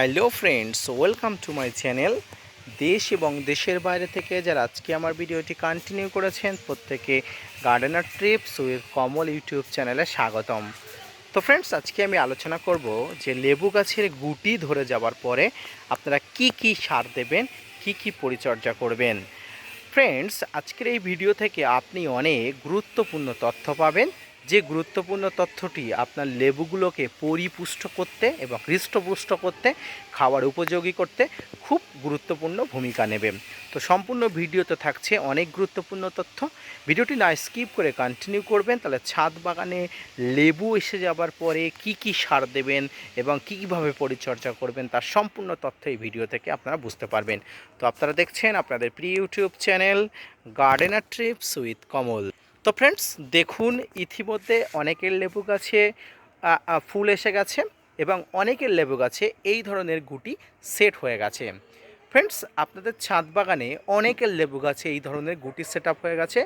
Hello friends, welcome to my channel. দেশ এবং দেশের বাইরে থেকে যারা আজকে আমার ভিডিওটি কন্টিনিউ করেছেন প্রত্যেকে gardener Trips with Kamal YouTube চ্যানেলে স্বাগতম। তো ফ্রেন্ডস, আজকে আমি আলোচনা করব যে লেবু গাছের গুটি ধরে যাওয়ার পরে আপনারা কি কি সার দেবেন, কি কি পরিচর্যা করবেন। ফ্রেন্ডস, আজকের এই ভিডিও থেকে আপনি অনেক গুরুত্বপূর্ণ তথ্য পাবেন, যে গুরুত্বপূর্ণ তথ্যটি আপনার লেবুগুলোকে পরিপুষ্ট করতে এবং হৃষ্টপুষ্ট করতে, খাওয়ার উপযোগী করতে খুব গুরুত্বপূর্ণ ভূমিকা নেবে। তো সম্পূর্ণ ভিডিওতে থাকছে অনেক গুরুত্বপূর্ণ তথ্য। ভিডিওটি না স্কিপ করে কন্টিনিউ করবেন, তাহলে ছাদ বাগানে লেবু এসে যাবার পরে কি কি সার দেবেন এবং কীভাবে পরিচর্যা করবেন তার সম্পূর্ণ তথ্য এই ভিডিও থেকে আপনারা বুঝতে পারবেন। তো আপনারা দেখছেন আপনাদের প্রিয় YouTube channel Gardener Trips with Kamal. তো ফ্রেন্ডস, দেখুন ইতিমধ্যে অনেকের লেবু গাছে ফুল এসে গেছে এবং অনেকের লেবু গাছে এই ধরনের গুটি সেট হয়ে গেছে। ফ্রেন্ডস, আপনাদের ছাদ বাগানে অনেকের লেবু গাছে এই ধরনের গুটি সেট আপ হয়ে গেছে।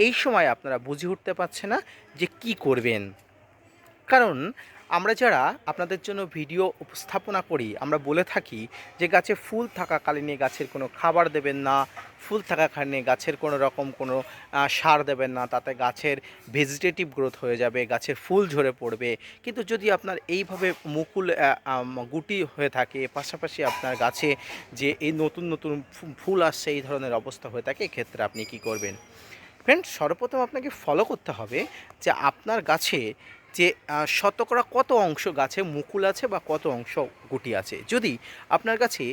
এই সময় আপনারা বুঝে উঠতে পারছে না যে কি করবেন। কারণ আমরা যারা আপনাদের জন্য ভিডিও উপস্থাপনা করি, আমরা বলে থাকি যে গাছে ফুল থাকাকালীনে গাছের কোনো খাবার দেবেন না, ফুল থাকাকালীনে গাছের কোনো রকম কোনো সার দেবেন না, তাতে গাছের ভেজিটেটিভ গ্রোথ হয়ে যাবে, গাছের ফুল ঝরে পড়বে। কিন্তু যদি আপনার এইভাবে মুকুল গুটি হয়ে থাকে, পাশাপাশি আপনার গাছে যে এই নতুন নতুন ফুল আসছে, এই ধরনের অবস্থা হয়ে থাকে, এক্ষেত্রে আপনি কি করবেন? ফ্রেন্ড, সর্বপ্রথম আপনাকে ফলো করতে হবে যে আপনার গাছে যে শতকরা কত অংশ গাছে মুকুল আছে বা কত অংশ গুটি আছে। যদি আপনার গাছে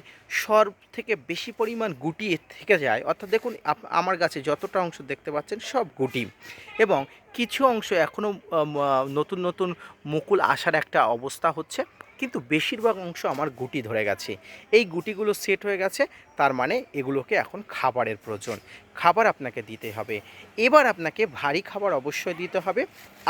সব থেকে বেশি পরিমাণ গুটি থেকে যায়, অর্থাৎ দেখুন আমার গাছে যতটা অংশ দেখতে পাচ্ছেন সব গুটি, এবং কিছু অংশ এখনও নতুন নতুন মুকুল আসার একটা অবস্থা হচ্ছে, কিন্তু বেশিরভাগ অংশ আমার গুটি ধরে গেছে, এই গুটিগুলো সেট হয়ে গেছে, তার মানে এগুলোকে এখন খাবারের প্রয়োজন, খাবার আপনাকে দিতে হবে। এবার আপনাকে ভারী খাবার অবশ্যই দিতে হবে।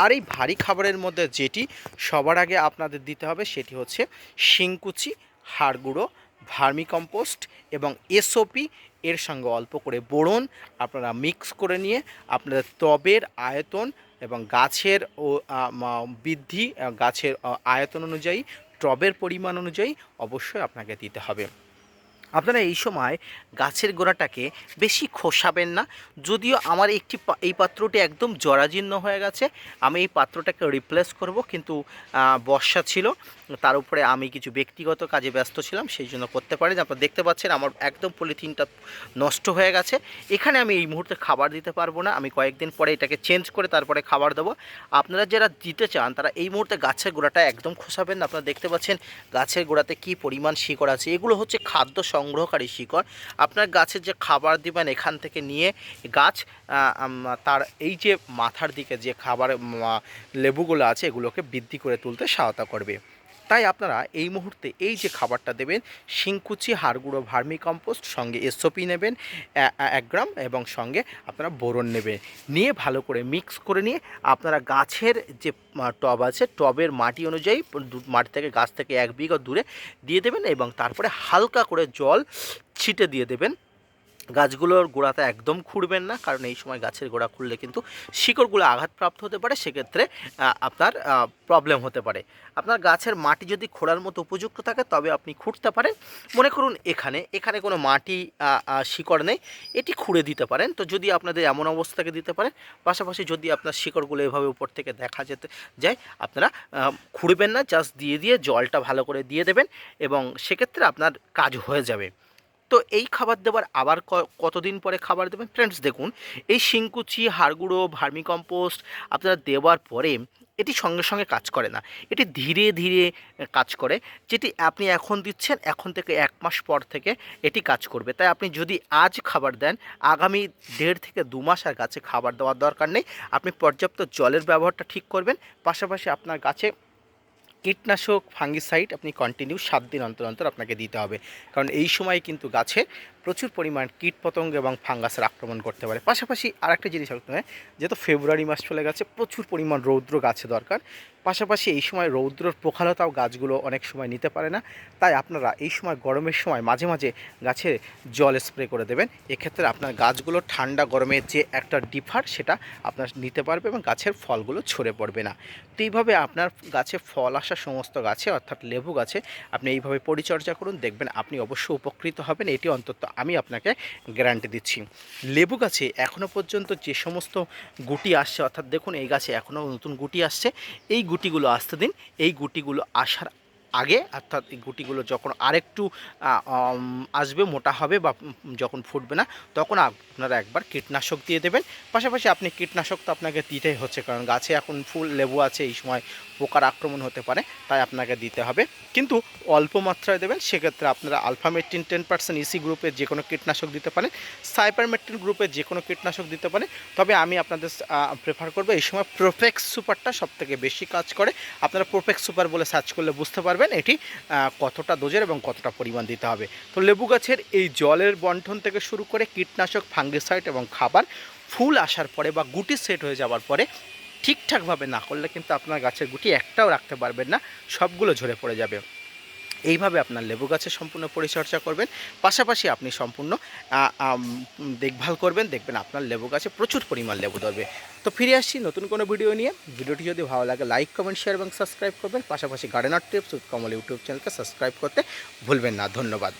আর এই ভারী খাবারের মধ্যে যেটি সবার আগে আপনাদের দিতে হবে সেটি হচ্ছে শিংকুচি, হাড় গুঁড়ো, ভার্মিকম্পোস্ট এবং এসওপি, এর সঙ্গে অল্প করে বোরন আপনারা মিক্স করে নিয়ে আপনাদের টবের আয়তন এবং গাছের বৃদ্ধি, গাছের আয়তন অনুযায়ী, টবের পরিমাণ অনুযায়ী অবশ্যই আপনাকে দিতে হবে। আপনারা এই সময় গাছের গোড়াটাকে বেশি খোসাবেন না। যদিও আমার এই পাত্রটি একদম জরাজীর্ণ হয়ে গেছে, আমি এই পাত্রটাকে রিপ্লেস করব, কিন্তু বর্ষা ছিল, তার উপরে আমি কিছু ব্যক্তিগত কাজে ব্যস্ত ছিলাম, সেই জন্য করতে পারি। আপনারা দেখতে পাচ্ছেন আমার একদম পলিথিনটা নষ্ট হয়ে গেছে। এখানে আমি এই মুহূর্তে খাবার দিতে পারবো না, আমি কয়েকদিন পরে এটাকে চেঞ্জ করে তারপরে খাবার দেবো। আপনারা যারা দিতে চান তারা এই মুহূর্তে গাছের গোড়াটা একদম খোসাবেন না। আপনারা দেখতে পাচ্ছেন গাছের গোড়াতে কি পরিমাণ শিকড় আছে, এগুলো হচ্ছে খাদ্য সংগ্রহকারী শিকড়। আপনার গাছের যে খাবার দিবেন এখান থেকে নিয়ে গাছ তার এই যে মাথার দিকে যে খাবার লেবুগুলো আছে এগুলোকে বৃদ্ধি করে তুলতে সহায়তা করবে। তাই আপনারা এই মুহূর্তে এই যে খাবারটা দেবেন, শিংকুচি, হাড়গুঁড়ো, ভার্মিকম্পোস্ট, সঙ্গে এসওপি নেবেন 1 গ্রাম, এবং সঙ্গে আপনারা বোরন নেবেন, নিয়ে ভালো করে মিক্স করে নিয়ে আপনারা গাছের যে টব আছে টবের মাটি অনুযায়ী মাটি থেকে গাছ থেকে 1 বিঘা দূরে দিয়ে দেবেন, এবং তারপরে হালকা করে জল ছিটে দিয়ে দেবেন। গাছগুলোর গোড়াতে একদম খুঁড়বেন না, কারণ এই সময় গাছের গোড়া খুঁড়লে কিন্তু শিকড়গুলো আঘাতপ্রাপ্ত হতে পারে, সেক্ষেত্রে আপনার প্রবলেম হতে পারে। আপনার গাছের মাটি যদি খোঁড়ার মতো উপযুক্ত থাকে তবে আপনি খুঁড়তে পারেন। মনে করুন এখানে কোনো মাটি শিকড় নেই, এটি খুঁড়ে দিতে পারেন। তো যদি আপনাদের এমন অবস্থাকে দিতে পারেন, পাশাপাশি যদি আপনার শিকড়গুলো এভাবে উপর থেকে দেখা যেতে যায়, আপনারা খুঁড়বেন না, জাস্ট দিয়ে জলটা ভালো করে দিয়ে দেবেন, এবং সেক্ষেত্রে আপনার কাজ হয়ে যাবে। তো এই খাবার দেওয়ার আবার কতদিন পরে খাবার দেবেন? ফ্রেন্ডস, দেখুন এই শিংকুচি, হাড়গুঁড়ো, ভার্মিকম্পোস্ট আপনারা দেওয়ার পরে এটি সঙ্গে সঙ্গে কাজ করে না, এটি ধীরে ধীরে কাজ করে। যেটি আপনি এখন দিচ্ছেন, এখন থেকে 1 মাস পর থেকে এটি কাজ করবে। তাই আপনি যদি আজ খাবার দেন, আগামী 1.5 থেকে 2 মাস আর গাছে খাবার দেওয়ার দরকার নেই। আপনি পর্যাপ্ত জলের ব্যবহারটা ঠিক করবেন, পাশাপাশি আপনার গাছে কীটনাশক ফাঙ্গিসাইড আপনি কন্টিনিউ 7 দিন অন্তর অন্তর আপনাকে দিতে হবে, কারণ এই সময় কিন্তু গাছে প্রচুর পরিমাণ কীটপতঙ্গ এবং ফাঙ্গাসের আক্রমণ করতে পারে। পাশাপাশি আরেকটা জিনিস হতে হয়, যেহেতু ফেব্রুয়ারি মাস চলে গেছে, প্রচুর পরিমাণ রৌদ্র গাছে দরকার। পাশাপাশি এই সময় রৌদ্রর প্রখরতাও গাছগুলো অনেক সময় নিতে পারে না, তাই আপনারা এই সময় গরমের সময় মাঝে মাঝে গাছে জল স্প্রে করে দেবেন। এক্ষেত্রে আপনার গাছগুলো ঠান্ডা গরমের যে একটা ডিফার সেটা আপনার নিতে পারবে এবং গাছের ফলগুলো ঝরে পড়বে না। তো এইভাবে আপনার গাছে ফল আসা সমস্ত গাছে, অর্থাৎ লেবু গাছে আপনি এইভাবে পরিচর্যা করুন, দেখবেন আপনি অবশ্যই উপকৃত হবেন, এটি অন্তত আমি আপনাকে গ্যারান্টি দিচ্ছি। লেবু গাছে এখনও পর্যন্ত যে সমস্ত গুটি আসছে, অর্থাৎ দেখুন এই গাছে এখনও নতুন গুটি আসছে, এই গুটিগুলো আসতে দিন। এই গুটিগুলো আসার আগে, অর্থাৎ এই গুটিগুলো যখন আরেকটু আসবে, মোটা হবে বা যখন ফুটবে না, তখন আপনারা একবার কীটনাশক দিয়ে দেবেন। পাশাপাশি আপনি কীটনাশক তো আপনাকে দিতেই হচ্ছে, কারণ গাছে এখন ফুল লেবু আছে, এই সময় পোকার আক্রমণ হতে পারে, তাই আপনাকে দিতে হবে, কিন্তু অল্প মাত্রায় দেবেন। সেক্ষেত্রে আপনারা আলফামেট্রিন 10% ইসি গ্রুপের যে কোনো কীটনাশক দিতে পারেন, সাইপারমেট্রিন গ্রুপের যে কোনো কীটনাশক দিতে পারেন। তবে আমি আপনাদের প্রেফার করবো এই সময় প্রোফেক্স সুপারটা সবথেকে বেশি কাজ করে। আপনারা প্রোফেক্স সুপার বলে সার্চ করলে বুঝতে পারবেন এটি কতটা ডোজের এবং কতটা পরিমাণ দিতে হবে। তো লেবু গাছের এই জলের বন্টন থেকে শুরু করে কীটনাশক, ফাঙ্গিসাইড এবং খাবার ফুল আসার পরে বা গুটি সেট হয়ে যাওয়ার পরে ঠিকঠাকভাবে না করলে কিন্তু আপনার গাছের গুটি একটাও রাখতে পারবেন না, সবগুলো ঝরে পড়ে যাবে। এইভাবে আপনার লেবু গাছের সম্পূর্ণ পরিচর্যা করবেন, পাশাপাশি আপনি সম্পূর্ণ দেখভাল করবেন, দেখবেন আপনার লেবু গাছে প্রচুর পরিমাণ লেবু ধরবে। তো ফিরে আসছি নতুন কোনো ভিডিও নিয়ে। ভিডিওটি যদি ভালো লাগে লাইক, কমেন্ট, শেয়ার এবং সাবস্ক্রাইব করবেন। পাশাপাশি gardener tips with Kamal YouTube চ্যানেলকে সাবস্ক্রাইব করতে ভুলবেন না। ধন্যবাদ।